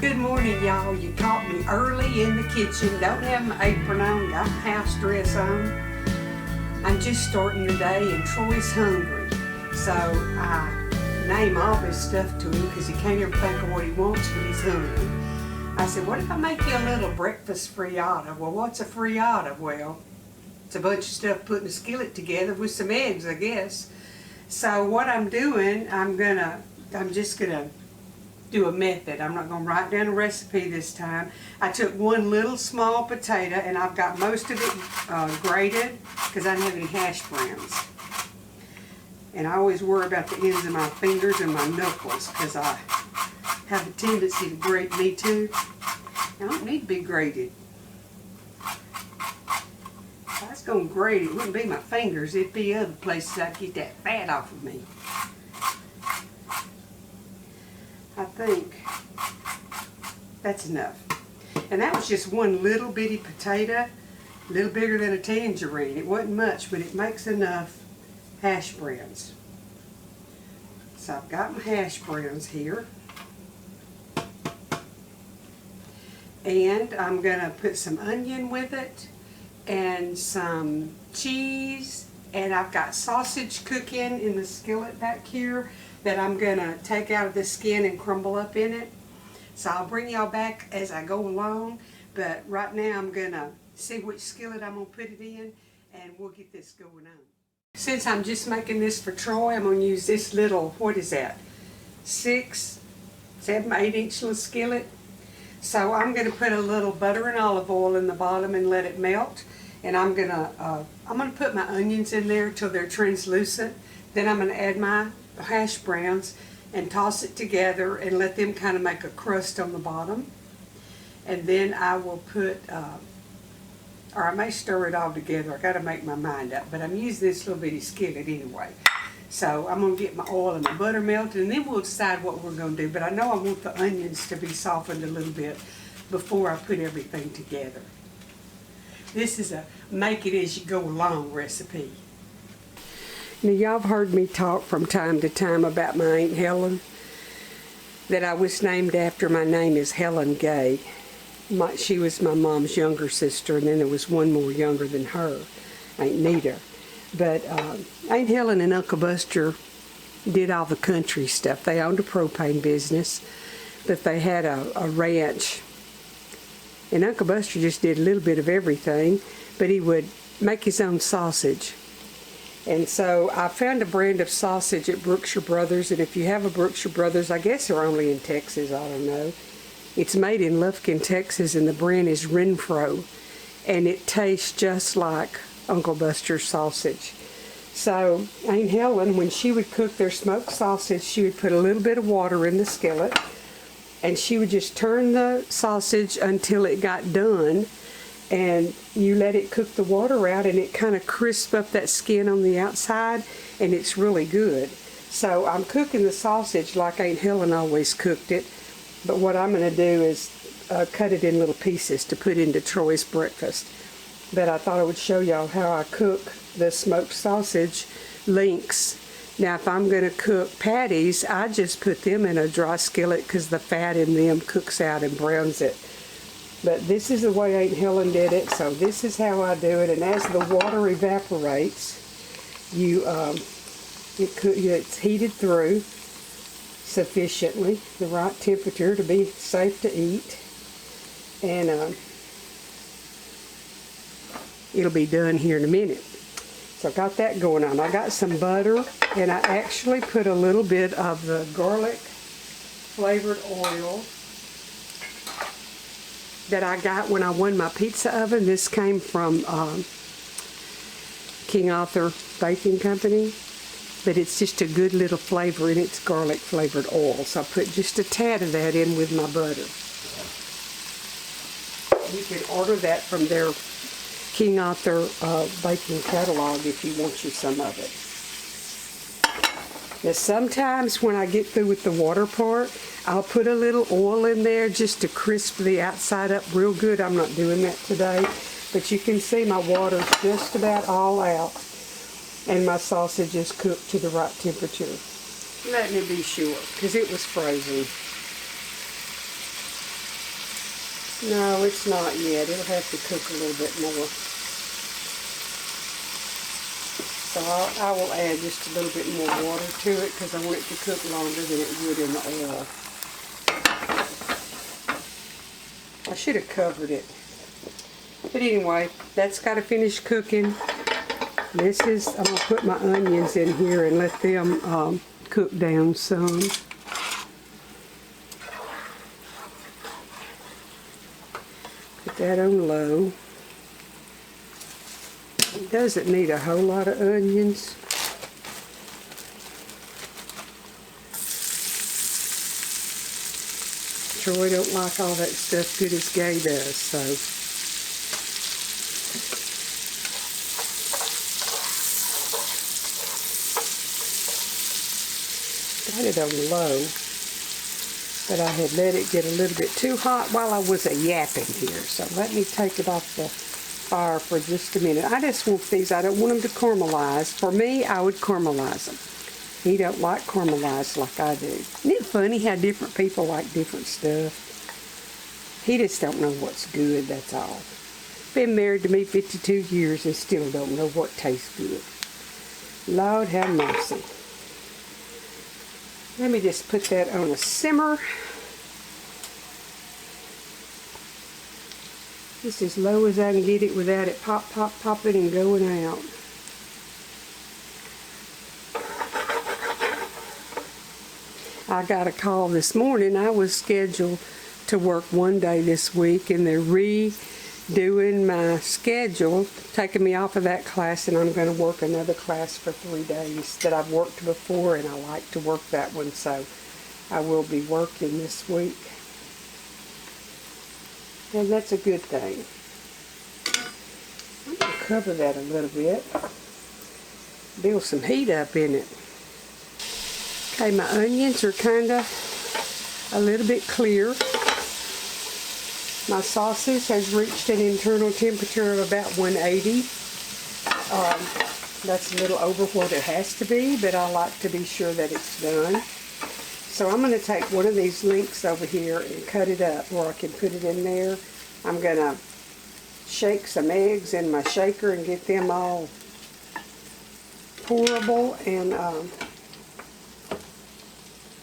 Good morning, y'all. You caught me early in the kitchen. Don't have my apron on, got my house dress on. I'm just starting the day and Troy's hungry. So I name all this stuff to him because he can't ever think of what he wants when he's hungry. I said, what if I make you a little breakfast frittata? Well, what's a frittata? Well, it's a bunch of stuff put in a skillet together with some eggs, I guess. So what I'm doing, I'm just gonna do a method. I'm not going to write down a recipe this time. I took one little small potato and I've got most of it grated because I don't have any hash browns. And I always worry about the ends of my fingers and my knuckles because I have a tendency to grate me too. I don't need to be grated. If I was going to grate it, wouldn't be my fingers, it'd be other places I'd get that fat off of me. I think that's enough. And that was just one little bitty potato, a little bigger than a tangerine. It wasn't much, but it makes enough hash browns. So I've got my hash browns here. And I'm going to put some onion with it and some cheese. And I've got sausage cooking in the skillet back here that I'm going to take out of the skin and crumble up in it. So I'll bring y'all back as I go along, but right now I'm going to see which skillet I'm going to put it in and we'll get this going on. Since I'm just making this for Troy, I'm going to use this little, what is that, 6, 7, 8-inch little skillet. So I'm going to put a little butter and olive oil in the bottom and let it melt. And I'm going to put my onions in there till they're translucent. Then I'm going to add my hash browns and toss it together and let them kind of make a crust on the bottom. And then I will put, or I may stir it all together. I got to make my mind up, but I'm using this little bitty skillet anyway. So I'm going to get my oil and my butter melted, and then we'll decide what we're going to do. But I know I want the onions to be softened a little bit before I put everything together. This is a make it as you go along recipe. Now, y'all have heard me talk from time to time about my Aunt Helen, that I was named after. My name is Helen Gay. She was my mom's younger sister, and then there was one more younger than her, Aunt Nita. But Aunt Helen and Uncle Buster did all the country stuff. They owned a propane business, but they had a ranch. And Uncle Buster just did a little bit of everything, but he would make his own sausage. And so I found a brand of sausage at Brookshire Brothers, and if you have a Brookshire Brothers, I guess they're only in Texas, I don't know. It's made in Lufkin, Texas, and the brand is Renfro, and it tastes just like Uncle Buster's sausage. So Aunt Helen, when she would cook their smoked sausage, she would put a little bit of water in the skillet, and she would just turn the sausage until it got done. And you let it cook the water out and it kind of crisps up that skin on the outside, and it's really good. So I'm cooking the sausage like Aunt Helen always cooked it, but what I'm going to do is cut it in little pieces to put into Troy's breakfast. But I thought I would show y'all how I cook the smoked sausage links. Now if I'm going to cook patties, I just put them in a dry skillet because the fat in them cooks out and browns it. But this is the way Aunt Helen did it, so this is how I do it. And as the water evaporates, it's heated through sufficiently, the right temperature to be safe to eat. And it'll be done here in a minute. So I got that going on. I got some butter, and I actually put a little bit of the garlic flavored oil that I got when I won my pizza oven. This came from King Arthur Baking Company, but it's just a good little flavor, and it's garlic flavored oil. So I put just a tad of that in with my butter. You can order that from their King Arthur baking catalog if you want you some of it. Now sometimes when I get through with the water part, I'll put a little oil in there just to crisp the outside up real good. I'm not doing that today, but you can see my water's just about all out, and my sausage is cooked to the right temperature. Let me be sure, because it was frozen. No, it's not yet. It'll have to cook a little bit more. So I will add just a little bit more water to it because I want it to cook longer than it would in the oil. I should have covered it. But anyway, that's got to finish cooking. I'm going to put my onions in here and let them cook down some. Put that on low. It doesn't need a whole lot of onions. Troy don't like all that stuff good as Gay does, so. Got it on low, but I had let it get a little bit too hot while I was yapping here. So let me take it off the fire for just a minute. I just want these, I don't want them to caramelize. For me, I would caramelize them. He don't like caramelized like I do. Isn't it funny how different people like different stuff? He just don't know what's good, that's all. Been married to me 52 years and still don't know what tastes good. Lord have mercy. Let me just put that on a simmer. Just as low as I can get it without it popping and going out. I got a call this morning. I was scheduled to work one day this week and they're redoing my schedule, taking me off of that class, and I'm going to work another class for 3 days that I've worked before, and I like to work that one, so I will be working this week. And that's a good thing. I'm going to cover that a little bit. Build some heat up in it. Okay, my onions are kind of a little bit clear. My sausage has reached an internal temperature of about 180. That's a little over what it has to be, but I like to be sure that it's done. So I'm going to take one of these links over here and cut it up where I can put it in there. I'm going to shake some eggs in my shaker and get them all pourable, and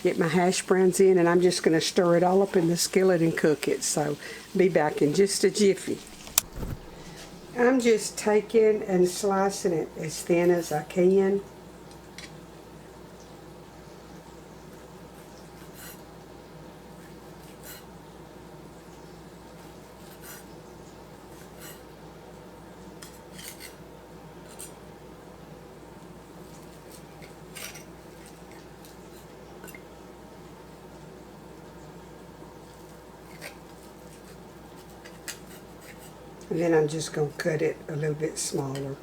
get my hash browns in, and I'm just going to stir it all up in the skillet and cook it. So be back in just a jiffy. I'm just taking and slicing it as thin as I can. And then I'm just going to cut it a little bit smaller.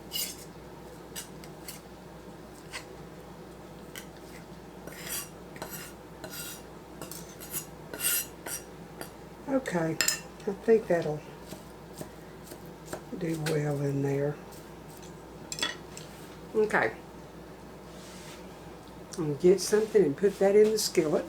Okay, I think that'll do well in there. Okay. I'm going to get something and put that in the skillet.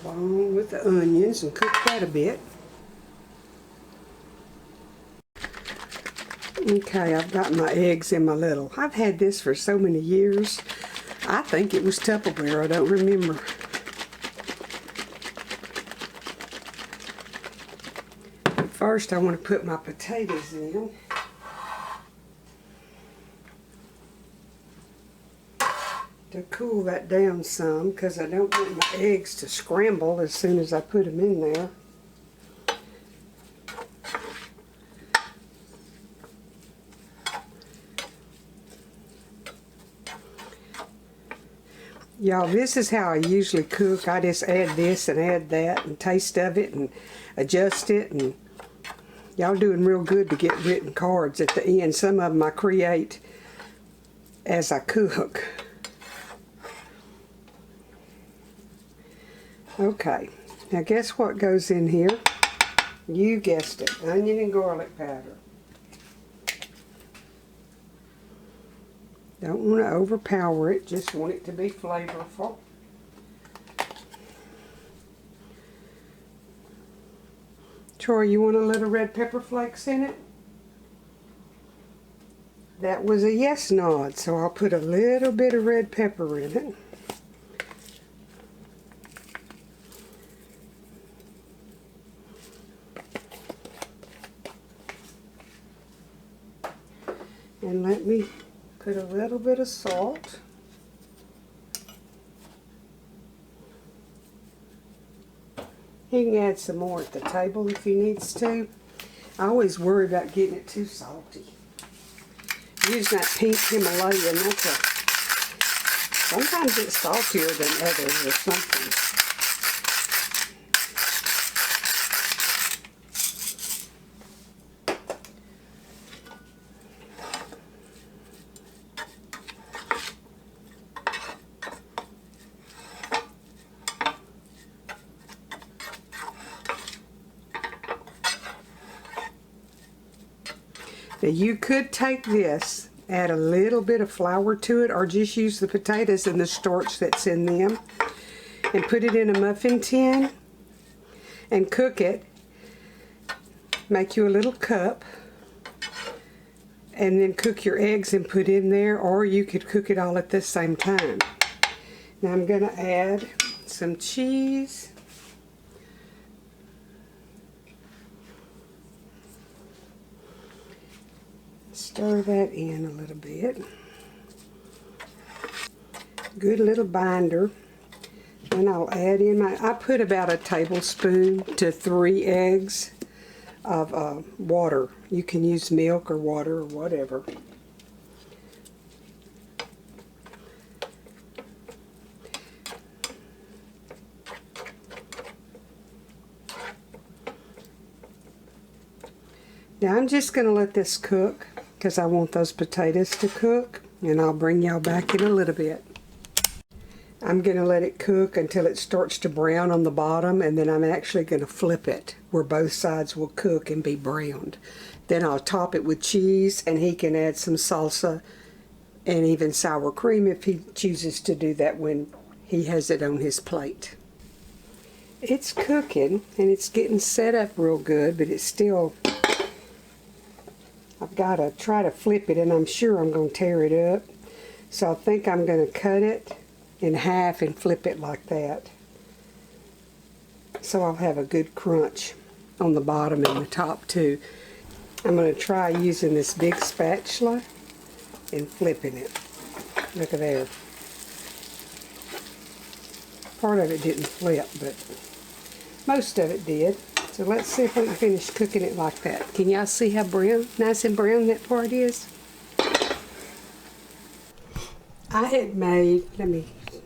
Along with the onions, and cook that a bit. Okay, I've got my eggs in my little. I've had this for so many years. I think it was Tupperware, I don't remember. First, I want to put my potatoes in. To cool that down some, because I don't want my eggs to scramble as soon as I put them in there. Y'all, this is how I usually cook. I just add this and add that and taste of it and adjust it, and y'all doing real good to get written cards at the end. Some of them I create as I cook. Okay, now guess what goes in here? You guessed it, onion and garlic powder. Don't want to overpower it, just want it to be flavorful. Troy, you want a little red pepper flakes in it? That was a yes nod, so I'll put a little bit of red pepper in it. And let me put a little bit of salt. He can add some more at the table if he needs to. I always worry about getting it too salty. Using that pink Himalayan, sometimes it's saltier than others or something. Now you could take this, add a little bit of flour to it, or just use the potatoes and the starch that's in them, and put it in a muffin tin and cook it. Make you a little cup, and then cook your eggs and put in there, or you could cook it all at the same time. Now I'm going to add some cheese. Stir that in a little bit. Good little binder. And I'll add in I put about a tablespoon to 3 eggs of water. You can use milk or water or whatever. Now I'm just going to let this cook, because I want those potatoes to cook, and I'll bring y'all back in a little bit. I'm going to let it cook until it starts to brown on the bottom, and then I'm actually going to flip it where both sides will cook and be browned. Then I'll top it with cheese, and he can add some salsa and even sour cream if he chooses to do that when he has it on his plate. It's cooking, and it's getting set up real good, but it's still... I've got to try to flip it, and I'm sure I'm going to tear it up. So I think I'm going to cut it in half and flip it like that. So I'll have a good crunch on the bottom and the top too. I'm going to try using this big spatula and flipping it. Look at there. Part of it didn't flip, but most of it did. So let's see if we can finish cooking it like that. Can y'all see how brown, nice and brown that part is? I had made, let me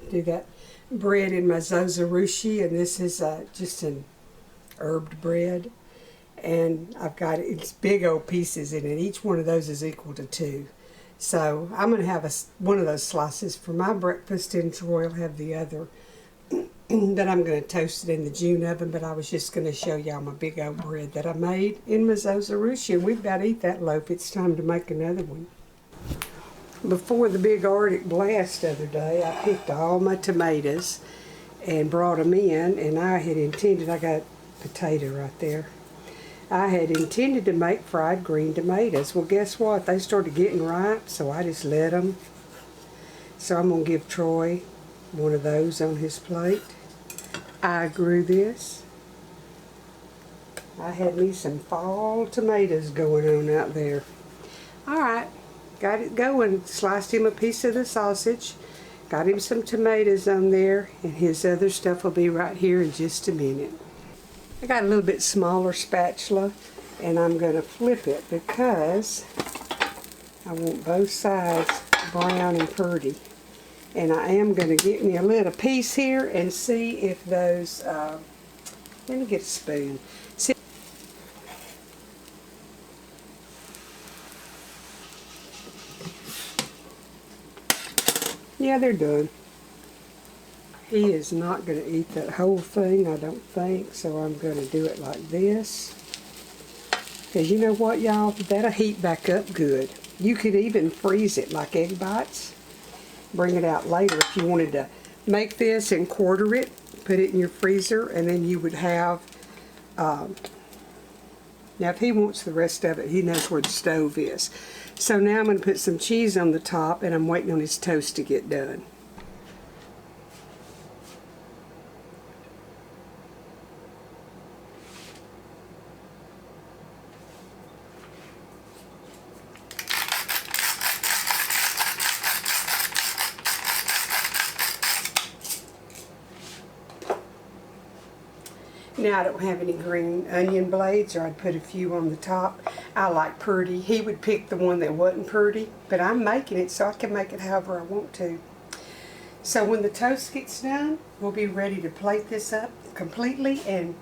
do that, bread in my zozarushi, and this is just an herbed bread. And I've got it's big old pieces in it. Each one of those is equal to 2. So I'm going to have one of those slices for my breakfast, and Troy will have the other. That I'm going to toast it in the June oven, but I was just going to show y'all my big old bread that I made in my zozarushi, and we've about to eat that loaf. It's time to make another one. Before the big Arctic blast the other day, I picked all my tomatoes and brought them in, and I had intended, I got potato right there, I had intended to make fried green tomatoes. Well, guess what? They started getting ripe, so I just let them. So I'm going to give Troy one of those on his plate. I grew this. I had me some fall tomatoes going on out there. Alright, got it going. Sliced him a piece of the sausage. Got him some tomatoes on there, and his other stuff will be right here in just a minute. I got a little bit smaller spatula, and I'm going to flip it because I want both sides brown and pretty. And I am going to get me a little piece here and see if those, let me get a spoon. See, yeah, they're done. He is not going to eat that whole thing, I don't think, so I'm going to do it like this. Because you know what, y'all? That'll heat back up good. You could even freeze it like egg bites. Bring it out later if you wanted to make this and quarter it. Put it in your freezer, and then you would have, now if he wants the rest of it, he knows where the stove is. So now I'm going to put some cheese on the top, and I'm waiting on his toast to get done. Now I don't have any green onion blades, or I'd put a few on the top. I like pretty. He would pick the one that wasn't pretty, but I'm making it so I can make it however I want to. So when the toast gets done, we'll be ready to plate this up completely, and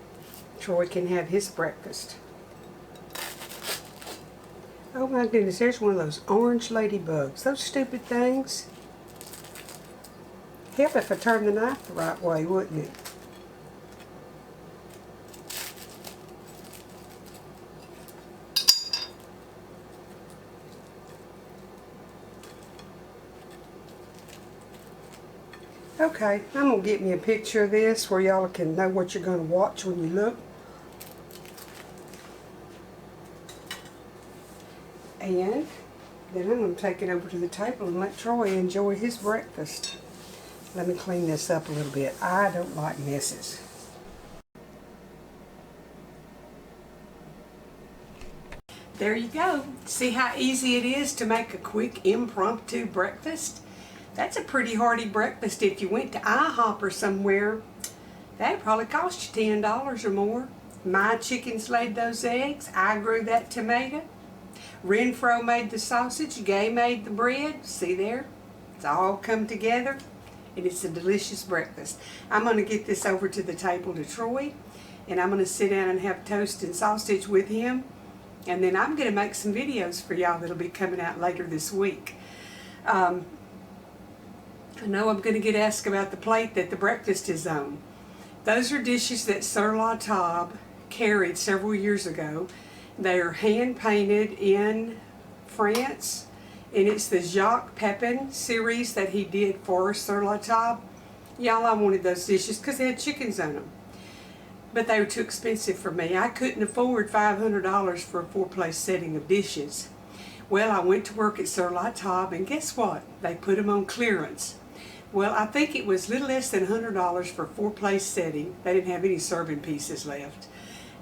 Troy can have his breakfast. Oh my goodness, there's one of those orange ladybugs. Those stupid things. Help if I turn the knife the right way, wouldn't it? Okay, I'm going to get me a picture of this where y'all can know what you're going to watch when you look. And then I'm going to take it over to the table and let Troy enjoy his breakfast. Let me clean this up a little bit. I don't like messes. There you go. See how easy it is to make a quick impromptu breakfast? That's a pretty hearty breakfast. If you went to IHOP or somewhere, that'd probably cost you $10 or more. My chickens laid those eggs. I grew that tomato. Renfro made the sausage. Gay made the bread. See there? It's all come together, and it's a delicious breakfast. I'm going to get this over to the table to Troy, and I'm going to sit down and have toast and sausage with him, and then I'm going to make some videos for y'all that'll be coming out later this week. I know I'm going to get asked about the plate that the breakfast is on. Those are dishes that Sir La Table carried several years ago. They are hand painted in France, and it's the Jacques Pepin series that he did for Sir La Table. Y'all, I wanted those dishes because they had chickens on them. But they were too expensive for me. I couldn't afford $500 for a 4-place setting of dishes. Well, I went to work at Sir La Table, and guess what? They put them on clearance. Well, I think it was a little less than $100 for a 4-place setting. They didn't have any serving pieces left.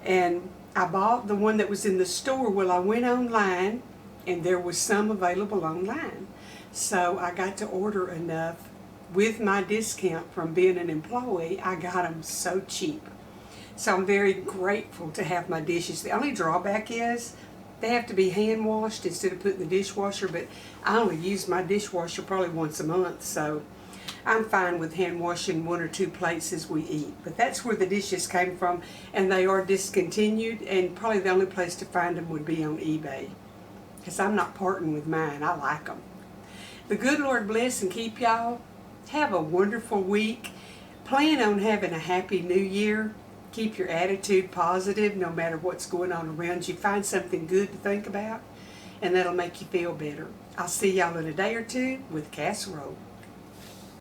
And I bought the one that was in the store. Well, I went online, and there was some available online. So I got to order enough. With my discount from being an employee, I got them so cheap. So I'm very grateful to have my dishes. The only drawback is they have to be hand washed instead of put in the dishwasher, but I only use my dishwasher probably once a month, so I'm fine with hand washing 1 or 2 plates as we eat. But that's where the dishes came from, and they are discontinued, and probably the only place to find them would be on eBay, because I'm not parting with mine. I like them. The good Lord bless and keep y'all. Have a wonderful week. Plan on having a happy new year. Keep your attitude positive no matter what's going on around you. Find something good to think about, and that'll make you feel better. I'll see y'all in a day or two with casserole.